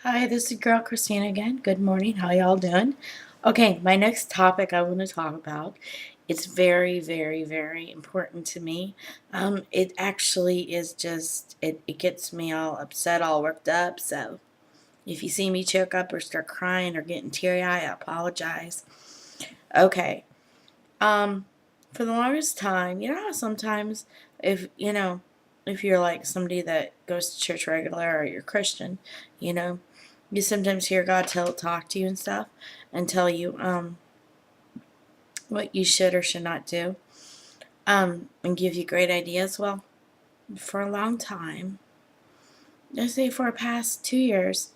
Hi, this is girl Christina again. Good morning. How y'all doing? Okay, my next topic I want to talk about. It's very, very, very important to me. It actually is just it gets me all upset, all worked up. So if you see me choke up or start crying or getting teary eyed, I apologize. Okay. Um, for the longest time, you know how sometimes if you're like somebody that goes to church regular or you're Christian, you know, you sometimes hear God talk to you and stuff and tell you what you should or should not do and give you great ideas. Well, for a long time, I say for the past 2 years,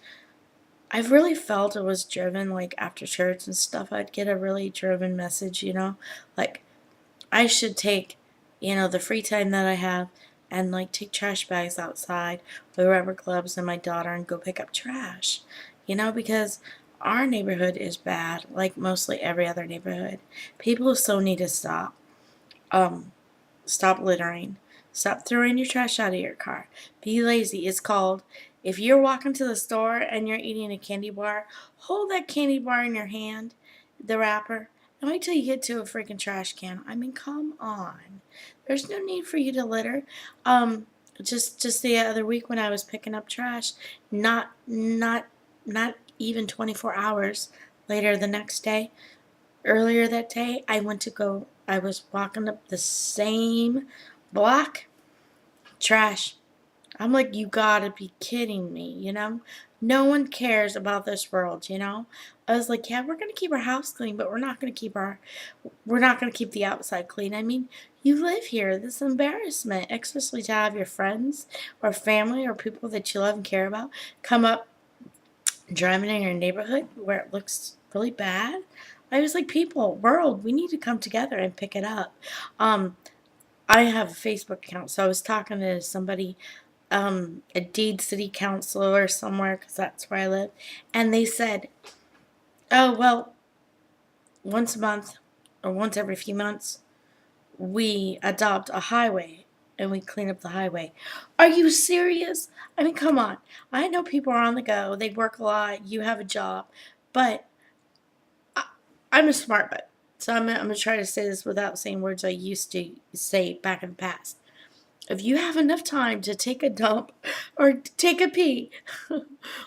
I've really felt it was driven like after church and stuff. I'd get a really driven message, like I should take, the free time that I have and like take trash bags outside with rubber gloves and my daughter and go pick up trash, because our neighborhood is bad, like mostly every other neighborhood. People so need to stop. Um, Stop littering. Stop throwing your trash out of your car. Be lazy. It's called, if you're walking to the store and you're eating a candy bar, hold that candy bar in your hand, the wrapper, and wait till you get to a freaking trash can. I mean, come on. There's no need for you to litter. Um, just the other week when I was picking up trash, not even 24 hours later the next day, earlier that day, I was walking up the same block, trash. I'm like, you gotta be kidding me? No one cares about this world. I was like, yeah, we're gonna keep our house clean, but we're not gonna keep the outside clean. I mean, you live here. This is embarrassment, especially to have your friends or family or people that you love and care about come up driving in your neighborhood where it looks really bad. I was like, people, world, we need to come together and pick it up. Um, I have a Facebook account, so I was talking to somebody, a deed city councilor somewhere, because that's where I live, and they said, oh, well, once a month or once every few months, we adopt a highway and we clean up the highway. Are you serious? I mean, come on. I know people are on the go, they work a lot, you have a job, but I, I'm a smart butt. So I'm going to try to say this without saying words I used to say back in the past. If you have enough time to take a dump or take a pee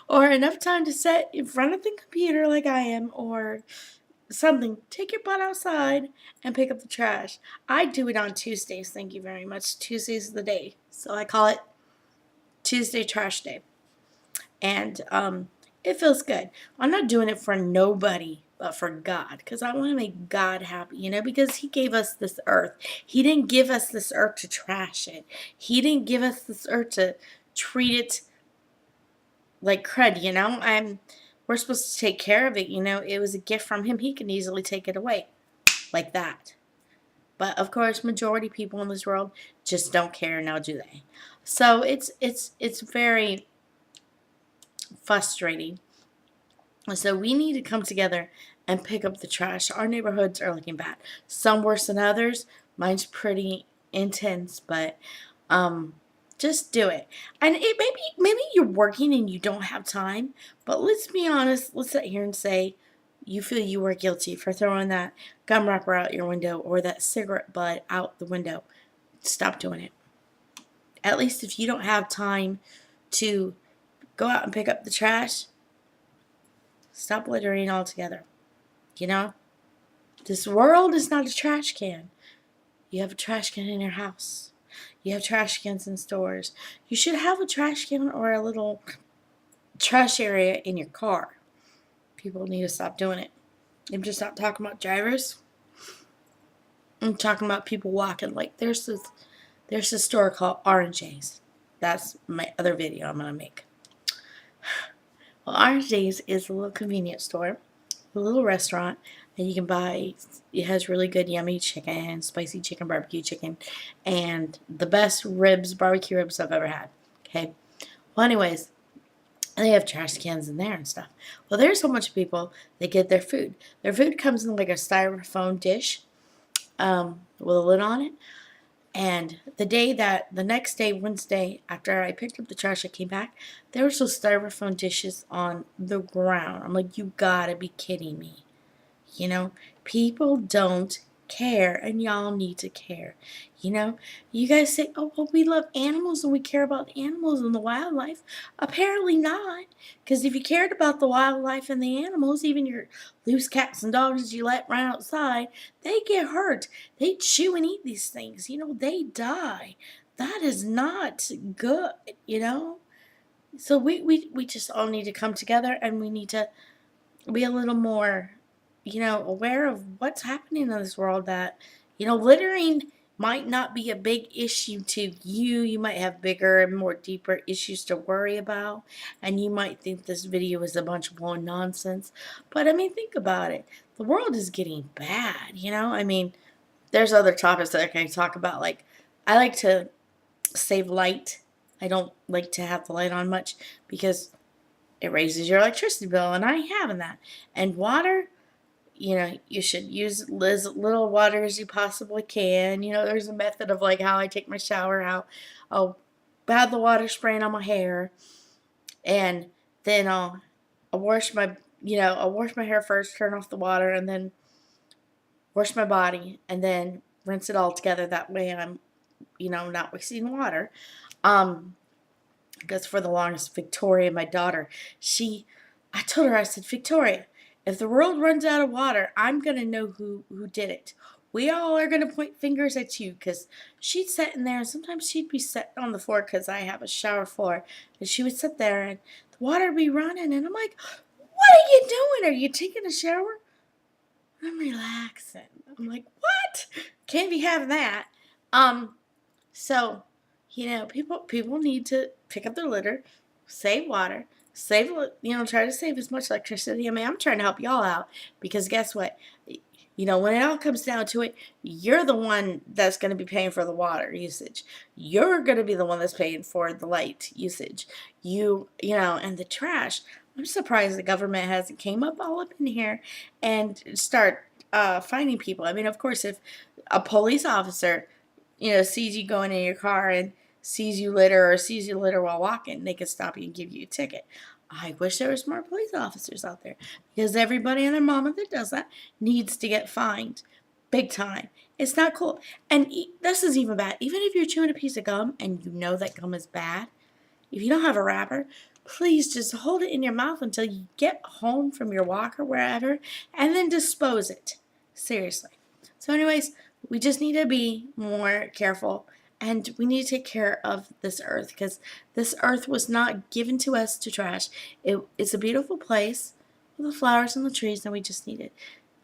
or enough time to sit in front of the computer like I am or something, take your butt outside and pick up the trash. I do it on Tuesdays, thank you very much. Tuesdays is the day. So I call it Tuesday Trash Day. And it feels good. I'm not doing it for nobody but for God, because I want to make God happy, because He gave us this earth. He didn't give us this earth to trash it. He didn't give us this earth to treat it like crud. We're supposed to take care of it. It was a gift from Him. He can easily take it away like that. But of course, majority of people in this world just don't care now, do they? So it's very frustrating. So we need to come together and pick up the trash. Our neighborhoods are looking bad. Some worse than others. Mine's pretty intense, but um just do it. And maybe you're working and you don't have time, but let's be honest, let's sit here and say you feel you were guilty for throwing that gum wrapper out your window or that cigarette butt out the window. Stop doing it. At least if you don't have time to go out and pick up the trash, stop littering altogether. You know, this world is not a trash can. You have a trash can in your house. You have trash cans in stores. You should have a trash can or a little trash area in your car. People need to stop doing it. I'm just not talking about drivers. I'm talking about people walking. Like there's this store called Oranges. That's my other video I'm gonna make. Well, Oranges is a little convenience store, a little restaurant, and you can buy. It has really good, yummy chicken, spicy chicken, barbecue chicken, and the best ribs, barbecue ribs I've ever had. Okay. Well, anyways, they have trash cans in there and stuff. Well, there's so much people that get their food. Their food comes in like a styrofoam dish with a lid on it. And the next day, Wednesday, after I picked up the trash, I came back, there were some styrofoam dishes on the ground. I'm like, you gotta be kidding me. You know, people don't care, and y'all need to care. You know, you guys say, oh, well, we love animals and we care about the animals and the wildlife. Apparently not, because if you cared about the wildlife and the animals, even your loose cats and dogs you let run outside, they get hurt. They chew and eat these things. You know, they die. That is not good, you know? So we just all need to come together, and we need to be a little more, aware of what's happening in this world. That, littering might not be a big issue to you. You might have bigger and more deeper issues to worry about, and you might think this video is a bunch of blown nonsense. But I mean, think about it. The world is getting bad, I mean, there's other topics that I can talk about. Like, I like to save light. I don't like to have the light on much because it raises your electricity bill, and I ain't having that. And water, you should use as little water as you possibly can. There's a method of like how I take my shower, how I'll have the water spraying on my hair, and then I'll wash I'll wash my hair first, turn off the water, and then wash my body, and then rinse it all together. That way I'm, not wasting water. Because for the longest, Victoria, my daughter, I told her, I said, Victoria, if the world runs out of water, I'm going to know who did it. We all are going to point fingers at you, because she'd sit in there, and sometimes she'd be sitting on the floor because I have a shower floor, and she would sit there, and the water would be running, and I'm like, what are you doing? Are you taking a shower? I'm relaxing. I'm like, what? Can't be having that. So, people need to pick up their litter, save water, try to save as much electricity. I mean, I'm trying to help y'all out, because guess what? When it all comes down to it, you're the one that's going to be paying for the water usage. You're going to be the one that's paying for the light usage. And the trash. I'm surprised the government hasn't came all up in here and start finding people. I mean, of course, if a police officer, sees you going in your car and sees you litter while walking, they can stop you and give you a ticket. I wish there was more police officers out there, because everybody and their mama that does that needs to get fined big time. It's not cool. And this is even bad. Even if you're chewing a piece of gum and you know that gum is bad, if you don't have a wrapper, please just hold it in your mouth until you get home from your walk or wherever, and then dispose it. Seriously. So anyways, we just need to be more careful, and we need to take care of this earth, because this earth was not given to us to trash. It's a beautiful place with the flowers and the trees, and we just need to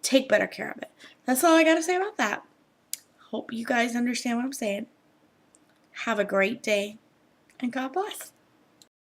take better care of it. That's all I got to say about that. Hope you guys understand what I'm saying. Have a great day, and God bless.